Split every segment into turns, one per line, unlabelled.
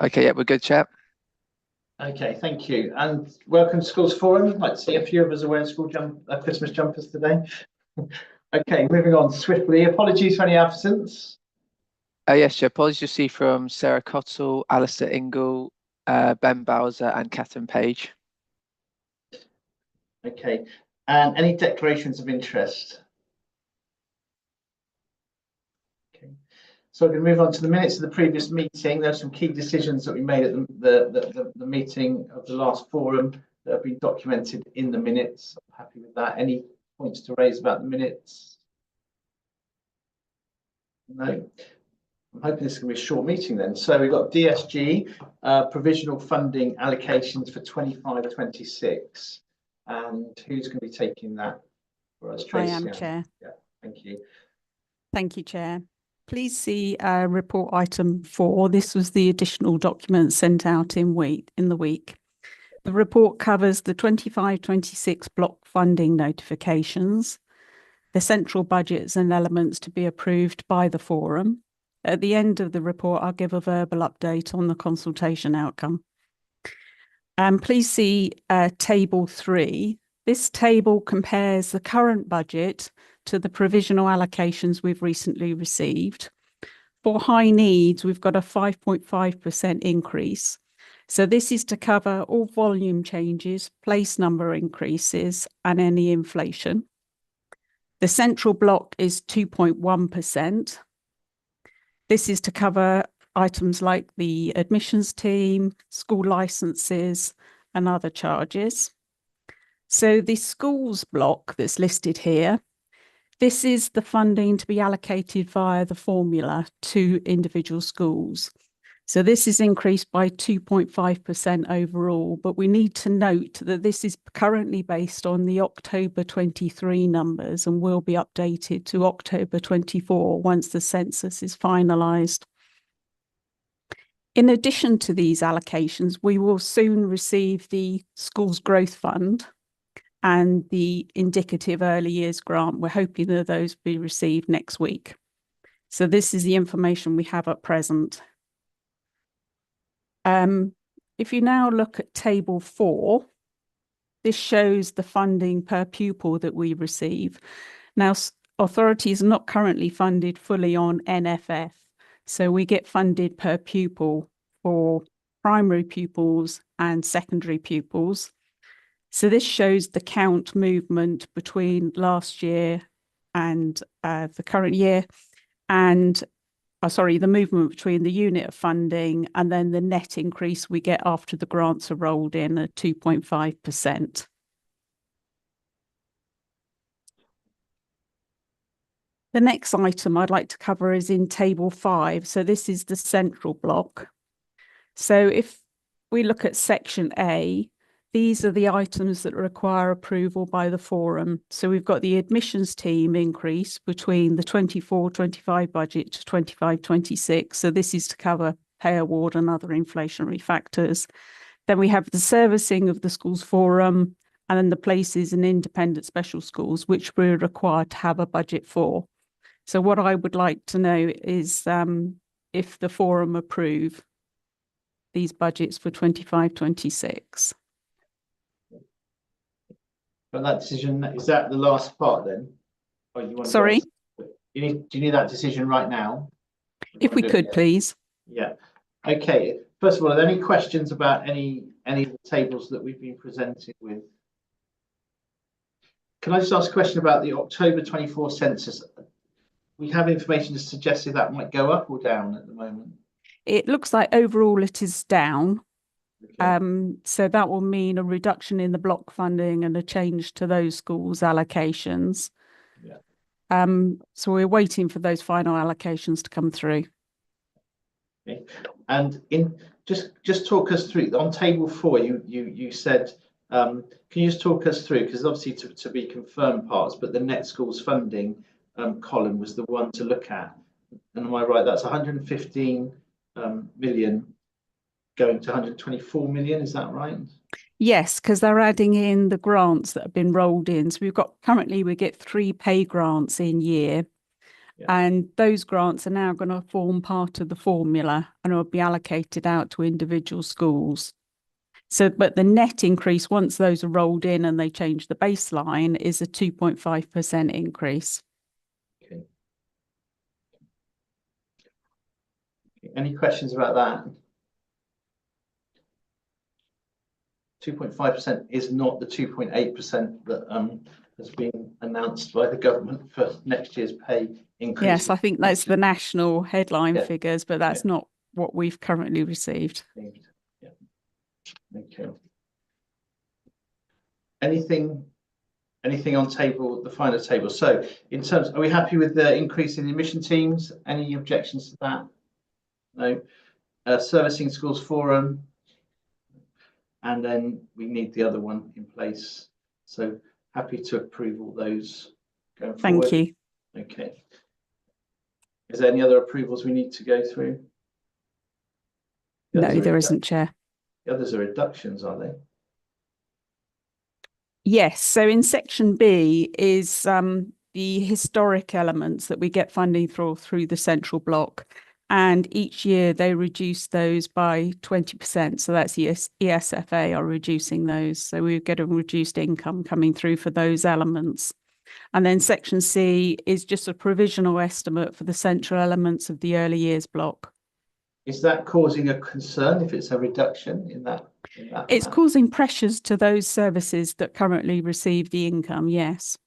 Okay, yeah, we're good, chap.
Okay, thank you. And welcome to Schools Forum. I'd like to see a few of us are wearing Christmas jumpers today. Okay, moving on swiftly. Apologies for any absence.
Yes, Chair. Apologies received from Sarah Cottle, Alistair Ingle, Ben Bowser, and Catherine Page.
Okay, and any declarations of interest? Okay, so we're going to move on to the minutes of the previous meeting. There are some key decisions that we made at the meeting of the last forum that have been documented in the minutes. I'm happy with that. Any points to raise about the minutes? No. I'm hoping this is going to be a short meeting then. So we've got DSG, provisional funding allocations for 25-26. And who's going to be taking that for us? Tracy?
I am, Chair.
Yeah, thank you.
Thank you, Chair. Please see report item 4. This was the additional document sent out in the week. The report covers the 25-26 block funding notifications, the central budgets and elements to be approved by the forum. At the end of the report, I'll give a verbal update on the consultation outcome. Please see table 3. This table compares the current budget to the provisional allocations we've recently received. For high needs, we've got a 5.5% increase. So this is to cover all volume changes, place number increases, and any inflation. The central block is 2.1%. This is to cover items like the admissions team, school licenses, and other charges. So the schools block that's listed here, this is the funding to be allocated via the formula to individual schools. So this is increased by 2.5% overall, but we need to note that this is currently based on the October 23 numbers and will be updated to October 24 once the census is finalised. In addition to these allocations, we will soon receive the Schools Growth Fund and the indicative early years grant. We're hoping that those be received next week. So this is the information we have at present. If you now look at table 4, this shows the funding per pupil that we receive. Now, authorities are not currently funded fully on NFF, so we get funded per pupil for primary pupils and secondary pupils. So this shows the count movement between last year and the current year, and the movement between the unit of funding and then the net increase we get after the grants are rolled in at 2.5%. The next item I'd like to cover is in table 5. So this is the central block. So if we look at section A, these are the items that require approval by the forum. So we've got the admissions team increase between the 24-25 budget to 25-26. So this is to cover pay award and other inflationary factors. Then we have the servicing of the schools forum and then the places in independent special schools, which we're required to have a budget for. So what I would like to know is if the forum approve these budgets for 25-26.
But that decision, is that the last part then? Or you want
Sorry?
do you need that decision right now?
If we could, please.
Yeah. Okay. First of all, are there any questions about any of the tables that we've been presented with? Can I just ask a question about the October 24 census? We have information to suggest if that might go up or down at the moment.
It looks like overall it is down.
Okay.
So that will mean a reduction in the block funding and a change to those schools' allocations.
Yeah.
So we're waiting for those final allocations to come through.
Okay. And just talk us through on table 4. You said, can you just talk us through, because obviously to be confirmed parts, but the net schools funding column was the one to look at. And am I right? That's 115 million. Going to 124 million, is that right?
Yes, because they're adding in the grants that have been rolled in. So we get 3 pay grants in year. And those grants are now going to form part of the formula and will be allocated out to individual schools. So, but the net increase, once those are rolled in and they change the baseline, is a 2.5% increase.
Okay. Any questions about that? 2.5% is not the 2.8% that has been announced by the government for next year's pay increase.
Yes, I think that's the national headline figures, but that's not what we've currently received.
Yeah. Okay. Anything on the final table? So in terms, are we happy with the increase in the admission teams? Any objections to that? No. Servicing schools forum. And then we need the other one in place. So happy to approve all those going forward.
Thank you.
Okay. Is there any other approvals we need to go through?
No, there isn't, Chair.
The others are reductions, are they?
Yes. So in section B is the historic elements that we get funding through the central block. And each year they reduce those by 20%. So that's the ESFA are reducing those. So we get a reduced income coming through for those elements. And then section C is just a provisional estimate for the central elements of the early years block.
Is that causing a concern if it's a reduction in that?
It's causing pressures to those services that currently receive the income, yes.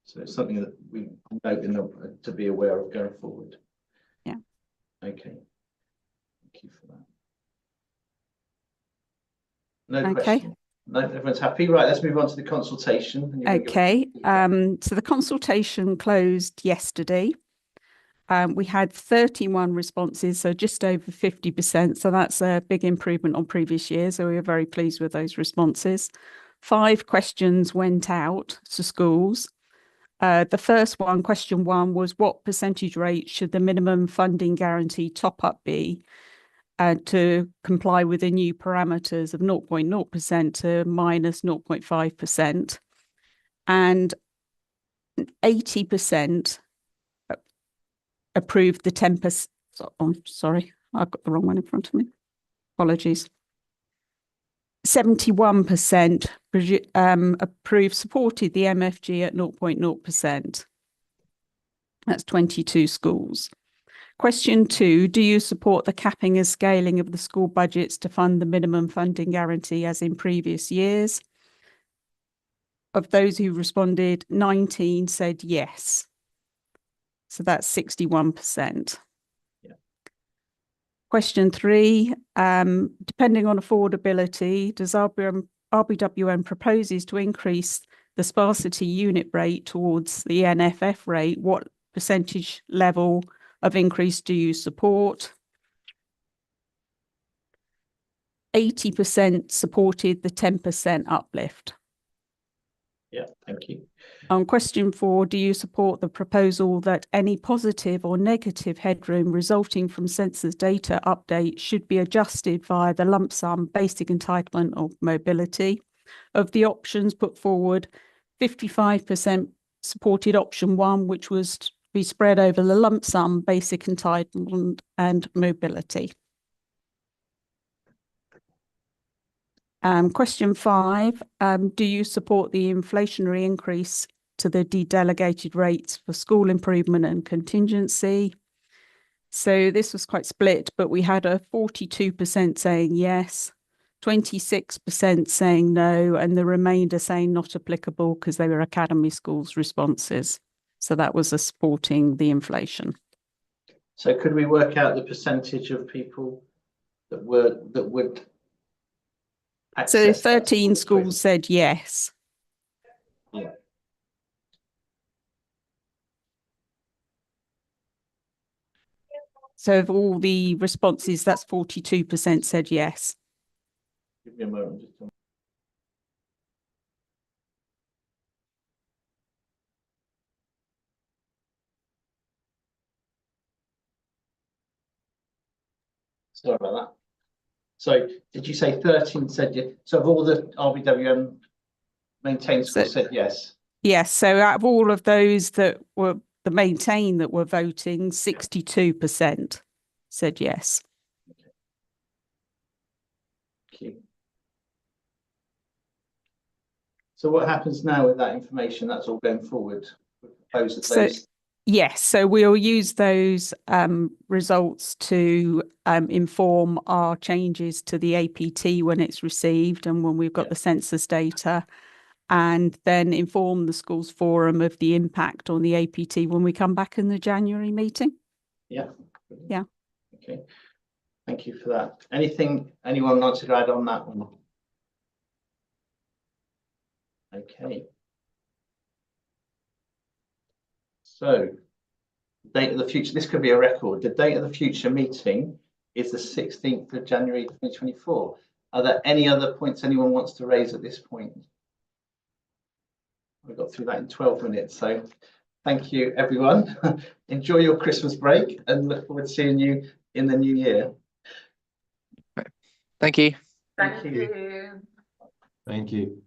So it's something that we note to be aware of going forward.
Yeah.
Okay. Thank you for that. No question. No, everyone's happy. Right, let's move on to the consultation.
Okay. So the consultation closed yesterday. We had 31 responses, so just over 50%. So that's a big improvement on previous years. So we are very pleased with those responses. 5 questions went out to schools. The first one, question 1, was what percentage rate should the minimum funding guarantee top up be to comply with the new parameters of 0.0% to minus 0.5%? And 80% approved the 10%. Oh, sorry, I've got the wrong one in front of me. Apologies. 71% supported the MFG at 0.0%. That's 22 schools. Question 2, do you support the capping and scaling of the school budgets to fund the minimum funding guarantee as in previous years? Of those who responded, 19 said yes. So that's 61%. Question 3, depending on affordability, does RBWM proposes to increase the sparsity unit rate towards the NFF rate? What percentage level of increase do you support? 80% supported the 10% uplift.
Yeah, thank you.
On question 4, do you support the proposal that any positive or negative headroom resulting from census data update should be adjusted via the lump sum basic entitlement of mobility? Of the options put forward, 55% supported option 1, which was to be spread over the lump sum basic entitlement and mobility. Question 5, do you support the inflationary increase to the dedelegated rates for school improvement and contingency? So this was quite split, but we had a 42% saying yes, 26% saying no, and the remainder saying not applicable because they were academy schools' responses. So that was supporting the inflation.
So could we work out the percentage of people that would
So 13 schools said yes.
Yeah.
So of all the responses, that's 42% said yes.
Give me a moment. Sorry about that. So did you say 13 said yes? So of all the RBWM maintained schools said yes?
Yes. So out of all of those that were the maintain that were voting, 62% said yes.
Thank you. So what happens now with that information? That's all going forward.
Yes, so we'll use those results to inform our changes to the APT when it's received and when we've got the census data, and then inform the schools forum of the impact on the APT when we come back in the January meeting.
Yeah.
Yeah.
Okay. Thank you for that. Anyone wants to add on that one? Okay. So, date of the future, this could be a record. The date of the future meeting is the 16th of January 2024. Are there any other points anyone wants to raise at this point? We got through that in 12 minutes, so thank you everyone. Enjoy your Christmas break and look forward to seeing you in the new year.
Thank you.
Thank you.
Thank you.